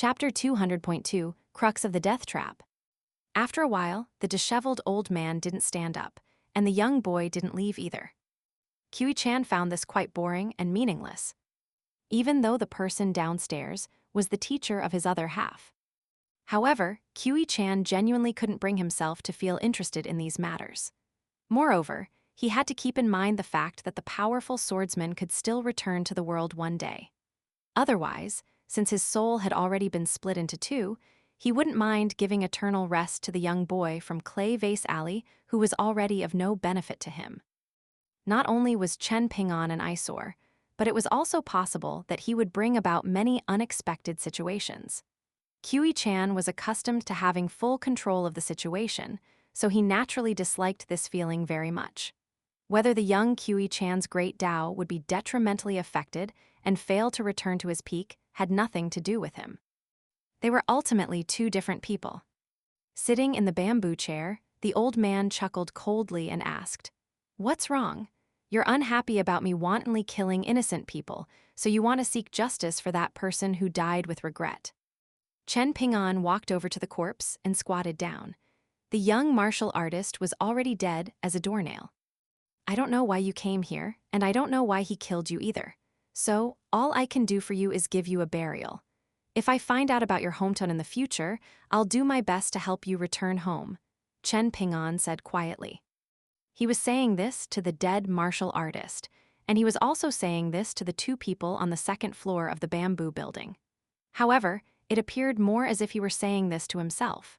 Chapter 200.2 Crux of the Death Trap. After a while, the disheveled old man didn't stand up, and the young boy didn't leave either. Kiwi-chan found this quite boring and meaningless, even though the person downstairs was the teacher of his other half. However, Kiwi-chan genuinely couldn't bring himself to feel interested in these matters. Moreover, he had to keep in mind the fact that the powerful swordsman could still return to the world one day. Otherwise, since his soul had already been split into two, he wouldn't mind giving eternal rest to the young boy from Clay Vase Alley who was already of no benefit to him. Not only was Chen Ping'an an eyesore, but it was also possible that he would bring about many unexpected situations. Kiwi-chan was accustomed to having full control of the situation, so he naturally disliked this feeling very much. Whether the young Kiwi-chan's great Tao would be detrimentally affected and fail to return to his peak had nothing to do with him. They were ultimately two different people. Sitting in the bamboo chair, the old man chuckled coldly and asked, "What's wrong? You're unhappy about me wantonly killing innocent people, so you want to seek justice for that person who died with regret." Chen Ping'an walked over to the corpse and squatted down. The young martial artist was already dead as a doornail. "I don't know why you came here, and I don't know why he killed you either. So, all I can do for you is give you a burial. If I find out about your hometown in the future, I'll do my best to help you return home," Chen Ping'an said quietly. He was saying this to the dead martial artist, and he was also saying this to the two people on the second floor of the bamboo building. However, it appeared more as if he were saying this to himself.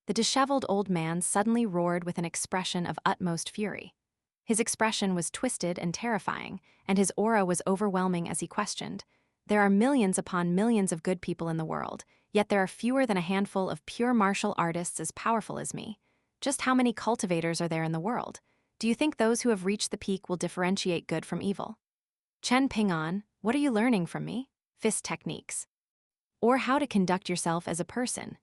The disheveled old man suddenly roared with an expression of utmost fury. His expression was twisted and terrifying, and his aura was overwhelming as he questioned, "There are millions upon millions of good people in the world, yet there are fewer than a handful of pure martial artists as powerful as me. Just how many cultivators are there in the world? Do you think those who have reached the peak will differentiate good from evil? Chen Ping'an, what are you learning from me? Fist techniques. Or how to conduct yourself as a person?"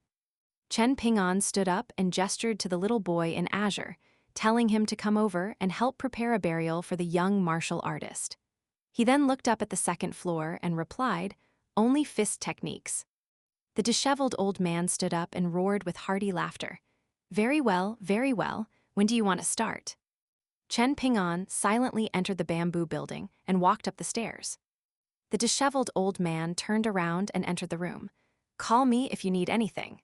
Chen Ping'an stood up and gestured to the little boy in azure, telling him to come over and help prepare a burial for the young martial artist. He then looked up at the second floor and replied, "Only fist techniques." The disheveled old man stood up and roared with hearty laughter. Very well, when do you want to start?" Chen Ping'an silently entered the bamboo building and walked up the stairs. The disheveled old man turned around and entered the room. "Call me if you need anything."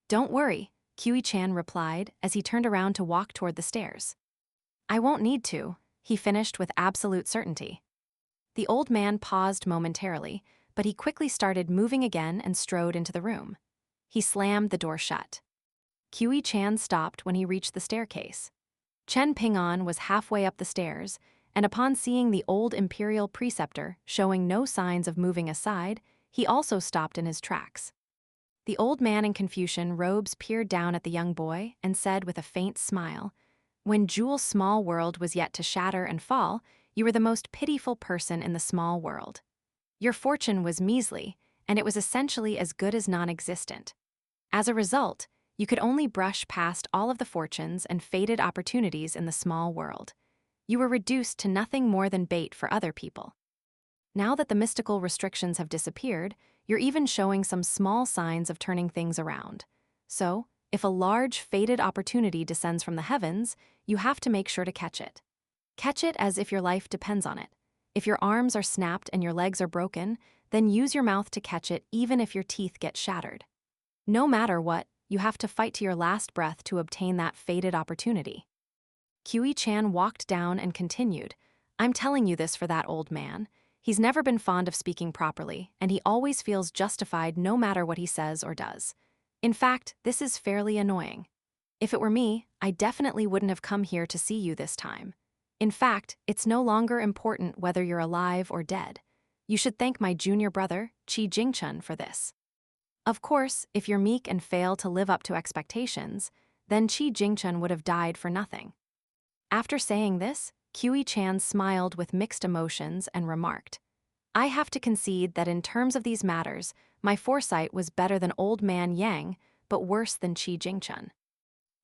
"Don't worry," Kiwi-chan replied as he turned around to walk toward the stairs. "I won't need to," he finished with absolute certainty. The old man paused momentarily, but he quickly started moving again and strode into the room. He slammed the door shut. Kiwi-chan stopped when he reached the staircase. Chen Ping'an was halfway up the stairs, and upon seeing the old imperial preceptor showing no signs of moving aside, he also stopped in his tracks. The old man in Confucian robes peered down at the young boy and said with a faint smile, "When Jewel's small world was yet to shatter and fall, you were the most pitiful person in the small world. Your fortune was measly, and it was essentially as good as non-existent. As a result, you could only brush past all of the fortunes and faded opportunities in the small world. You were reduced to nothing more than bait for other people. Now that the mystical restrictions have disappeared, you're even showing some small signs of turning things around. So, if a large, faded opportunity descends from the heavens, you have to make sure to catch it. Catch it as if your life depends on it. If your arms are snapped and your legs are broken, then use your mouth to catch it even if your teeth get shattered. No matter what, you have to fight to your last breath to obtain that faded opportunity." Kiwi-chan walked down and continued, "I'm telling you this for that old man. He's never been fond of speaking properly, and he always feels justified no matter what he says or does. In fact, this is fairly annoying. If it were me, I definitely wouldn't have come here to see you this time. In fact, it's no longer important whether you're alive or dead. You should thank my junior brother, Qi Jingchun, for this. Of course, if you're meek and fail to live up to expectations, then Qi Jingchun would have died for nothing." After saying this, Kiwi-chan smiled with mixed emotions and remarked, "I have to concede that in terms of these matters, my foresight was better than old man Yang, but worse than Qi Jingchun."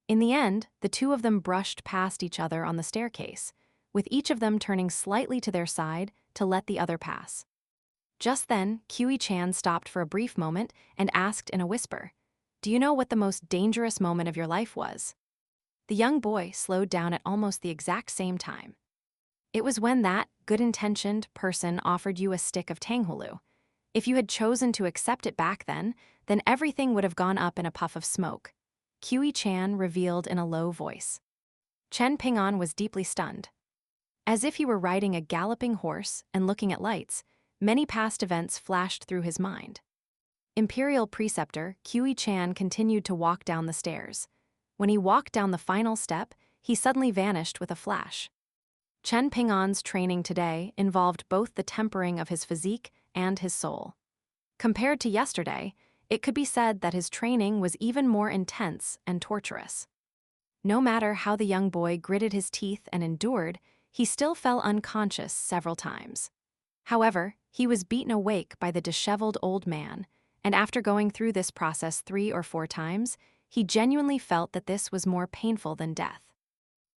In the end, the two of them brushed past each other on the staircase, with each of them turning slightly to their side to let the other pass. Just then, Chan stopped for a brief moment and asked in a whisper, "Do you know what the most dangerous moment of your life was?" The young boy slowed down at almost the exact same time. It was when that good-intentioned person offered you a stick of tanghulu. If you had chosen to accept it back then everything would have gone up in a puff of smoke. Chan revealed in a low voice. Chen Ping'an was deeply stunned. As if he were riding a galloping horse and looking at lights, many past events flashed through his mind. Imperial preceptor Chan continued to walk down the stairs. When he walked down the final step, he suddenly vanished with a flash. Chen Ping'an's training today involved both the tempering of his physique and his soul. Compared to yesterday, it could be said that his training was even more intense and torturous. No matter how the young boy gritted his teeth and endured, he still fell unconscious several times. However, he was beaten awake by the disheveled old man, and after going through this process 3 or 4 times, he genuinely felt that this was more painful than death.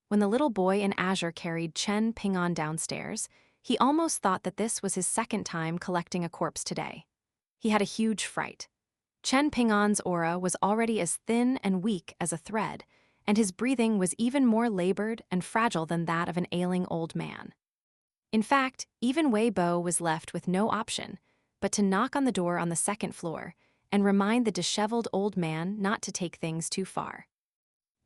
When the little boy in azure carried Chen Ping'an downstairs, he almost thought that this was his second time collecting a corpse today. He had a huge fright. Chen Ping'an's aura was already as thin and weak as a thread, and his breathing was even more labored and fragile than that of an ailing old man. In fact, even Wei Bo was left with no option but to knock on the door on the second floor and remind the disheveled old man not to take things too far.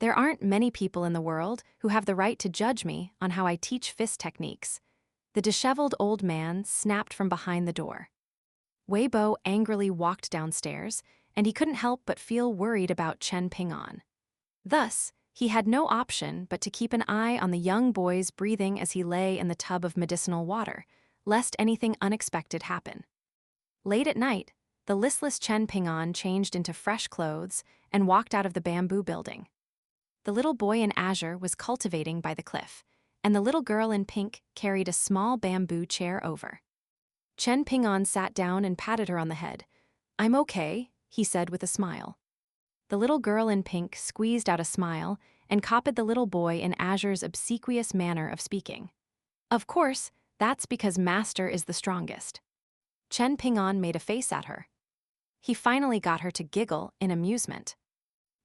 "There aren't many people in the world who have the right to judge me on how I teach fist techniques," the disheveled old man snapped from behind the door. Wei Bo angrily walked downstairs, and he couldn't help but feel worried about Chen Ping'an. Thus, he had no option but to keep an eye on the young boy's breathing as he lay in the tub of medicinal water, lest anything unexpected happen. Late at night, the listless Chen Ping'an changed into fresh clothes and walked out of the bamboo building. The little boy in azure was cultivating by the cliff, and the little girl in pink carried a small bamboo chair over. Chen Ping'an sat down and patted her on the head. "I'm okay," he said with a smile. The little girl in pink squeezed out a smile and copied the little boy in azure's obsequious manner of speaking. "Of course, that's because Master is the strongest." Chen Ping'an made a face at her. He finally got her to giggle in amusement.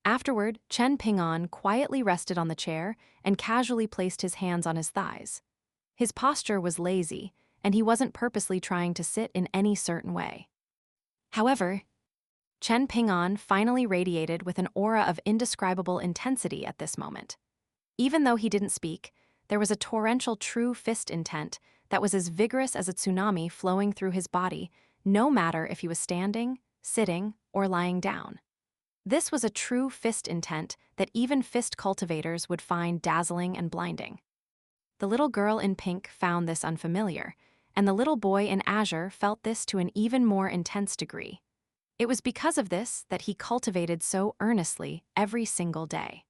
Afterward, Chen Ping'an quietly rested on the chair and casually placed his hands on his thighs. His posture was lazy, and he wasn't purposely trying to sit in any certain way. However, Chen Ping'an finally radiated with an aura of indescribable intensity at this moment. Even though he didn't speak, there was a torrential true fist intent that was as vigorous as a tsunami flowing through his body, no matter if he was standing, sitting, or lying down. This was a true fist intent that even fist cultivators would find dazzling and blinding. The little girl in pink found this unfamiliar, and the little boy in azure felt this to an even more intense degree. It was because of this that he cultivated so earnestly every single day.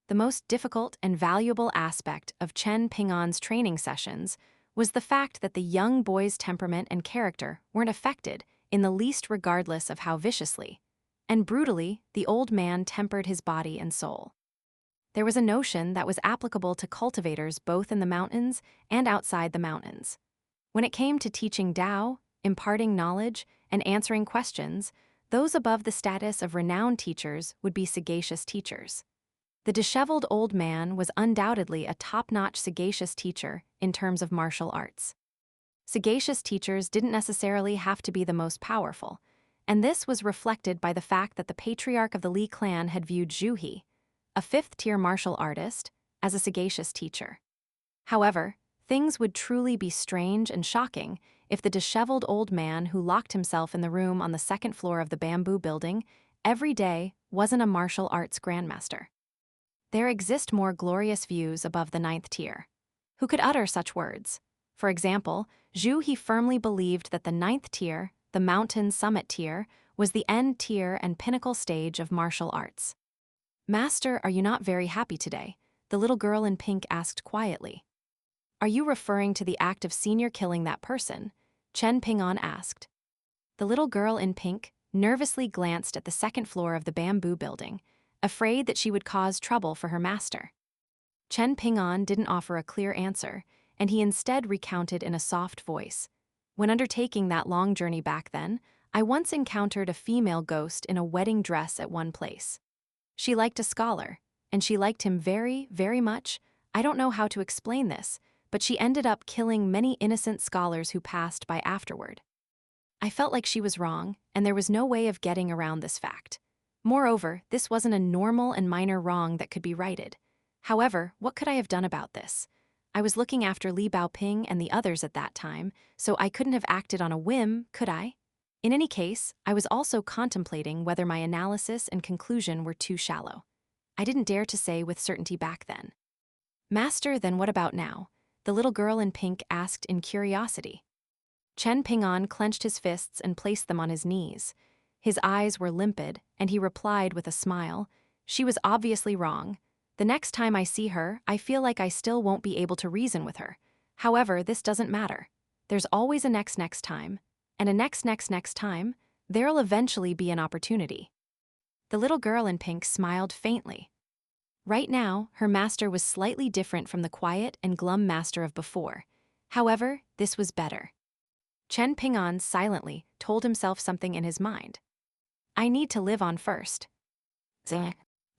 The most difficult and valuable aspect of Chen Ping'an's training sessions was the fact that the young boy's temperament and character weren't affected in the least regardless of how viciously and brutally the old man tempered his body and soul. There was a notion that was applicable to cultivators both in the mountains and outside the mountains. When it came to teaching Tao, imparting knowledge, and answering questions, those above the status of renowned teachers would be sagacious teachers. The disheveled old man was undoubtedly a top-notch sagacious teacher in terms of martial arts. Sagacious teachers didn't necessarily have to be the most powerful, and this was reflected by the fact that the patriarch of the Li clan had viewed Zhu He, a 5th-tier martial artist, as a sagacious teacher. However, things would truly be strange and shocking if the disheveled old man who locked himself in the room on the 2nd floor of the bamboo building every day wasn't a martial arts grandmaster. There exist more glorious views above the 9th tier. Who could utter such words? For example, Zhu He firmly believed that the 9th tier, the mountain summit tier, was the end tier and pinnacle stage of martial arts. "Master, are you not very happy today?" the little girl in pink asked quietly. "Are you referring to the act of senior killing that person?" Chen Ping'an asked. The little girl in pink nervously glanced at the 2nd floor of the bamboo building, afraid that she would cause trouble for her master. Chen Ping'an didn't offer a clear answer, and he instead recounted in a soft voice. When undertaking that long journey back then, I once encountered a female ghost in a wedding dress at one place. She liked a scholar, and she liked him very, very much. I don't know how to explain this, but she ended up killing many innocent scholars who passed by afterward. I felt like she was wrong, and there was no way of getting around this fact. Moreover, this wasn't a normal and minor wrong that could be righted. However, what could I have done about this? I was looking after Li Baoping and the others at that time, so I couldn't have acted on a whim, could I? In any case, I was also contemplating whether my analysis and conclusion were too shallow. I didn't dare to say with certainty back then. Master, then what about now? The little girl in pink asked in curiosity. Chen Ping'an clenched his fists and placed them on his knees. His eyes were limpid, and he replied with a smile, "She was obviously wrong. The next time I see her, I feel like I still won't be able to reason with her. However, this doesn't matter. There's always a next time, and a next time. There'll eventually be an opportunity." The little girl in pink smiled faintly. Right now, her master was slightly different from the quiet and glum master of before. However, this was better. Chen Ping'an silently told himself something in his mind. I need to live on first.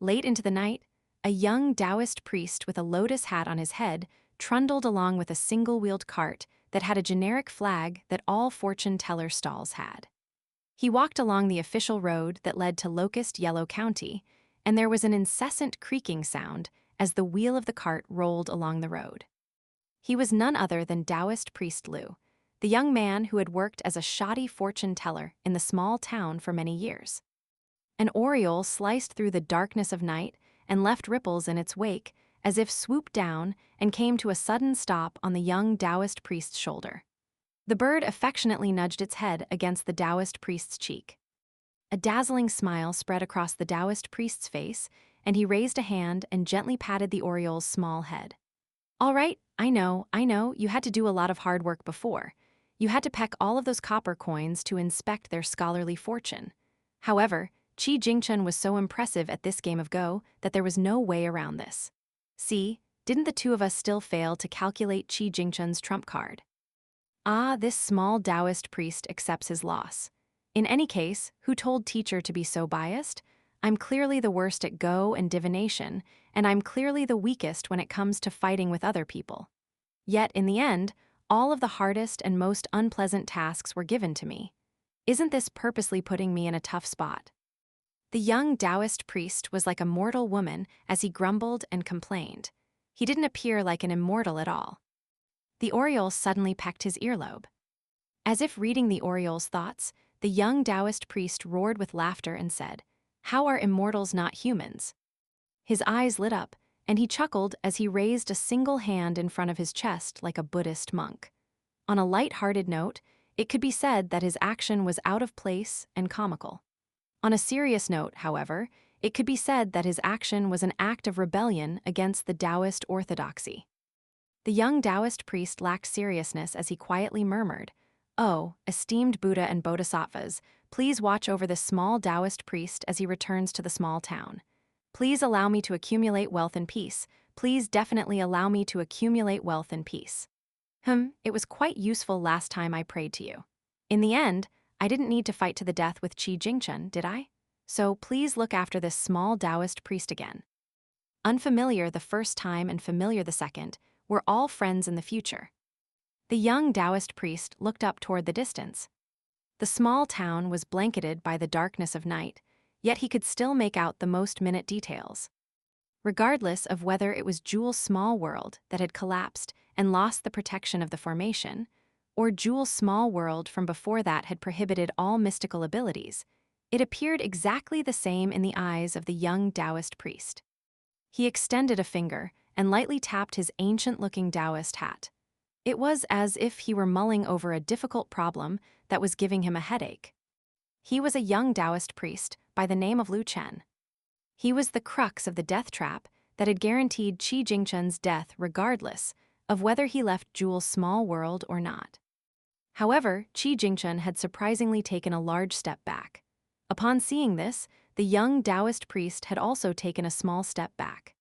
Late into the night, a young Taoist priest with a lotus hat on his head trundled along with a single-wheeled cart that had a generic flag that all fortune teller stalls had. He walked along the official road that led to Locust Yellow County, and there was an incessant creaking sound as the wheel of the cart rolled along the road. He was none other than Taoist priest Liu, the young man who had worked as a shoddy fortune teller in the small town for many years. An oriole sliced through the darkness of night and left ripples in its wake, as if swooped down and came to a sudden stop on the young Taoist priest's shoulder. The bird affectionately nudged its head against the Taoist priest's cheek. A dazzling smile spread across the Taoist priest's face, and he raised a hand and gently patted the oriole's small head. All right, I know, you had to do a lot of hard work before. You had to peck all of those copper coins to inspect their scholarly fortune. However, Qi Jingchen was so impressive at this game of Go that there was no way around this. See, didn't the two of us still fail to calculate Qi Jingchen's trump card? Ah, this small Taoist priest accepts his loss. In any case, who told teacher to be so biased? I'm clearly the worst at Go and divination, and I'm clearly the weakest when it comes to fighting with other people. Yet, in the end, all of the hardest and most unpleasant tasks were given to me. Isn't this purposely putting me in a tough spot? The young Taoist priest was like a mortal woman as he grumbled and complained. He didn't appear like an immortal at all. The oriole suddenly pecked his earlobe. As if reading the oriole's thoughts, the young Taoist priest roared with laughter and said, "How are immortals not humans?" His eyes lit up, and he chuckled as he raised a single hand in front of his chest like a Buddhist monk. On a light-hearted note, it could be said that his action was out of place and comical. On a serious note, however, it could be said that his action was an act of rebellion against the Taoist orthodoxy. The young Taoist priest lacked seriousness as he quietly murmured, "Oh, esteemed Buddha and Bodhisattvas, please watch over this small Taoist priest as he returns to the small town. Please allow me to accumulate wealth and peace. Please definitely allow me to accumulate wealth and peace." It was quite useful last time I prayed to you. In the end, I didn't need to fight to the death with Qi Jingchen, did I? So please look after this small Taoist priest again. Unfamiliar the first time and familiar the second, we're all friends in the future. The young Taoist priest looked up toward the distance. The small town was blanketed by the darkness of night, yet he could still make out the most minute details. Regardless of whether it was Jewel's small world that had collapsed and lost the protection of the formation, or Jewel's small world from before that had prohibited all mystical abilities, it appeared exactly the same in the eyes of the young Taoist priest. He extended a finger and lightly tapped his ancient-looking Taoist hat. It was as if he were mulling over a difficult problem that was giving him a headache. He was a young Taoist priest by the name of Liu Chen. He was the crux of the death trap that had guaranteed Qi Jingchen's death regardless of whether he left Jewel's small world or not. However, Qi Jingchen had surprisingly taken a large step back. Upon seeing this, the young Taoist priest had also taken a small step back.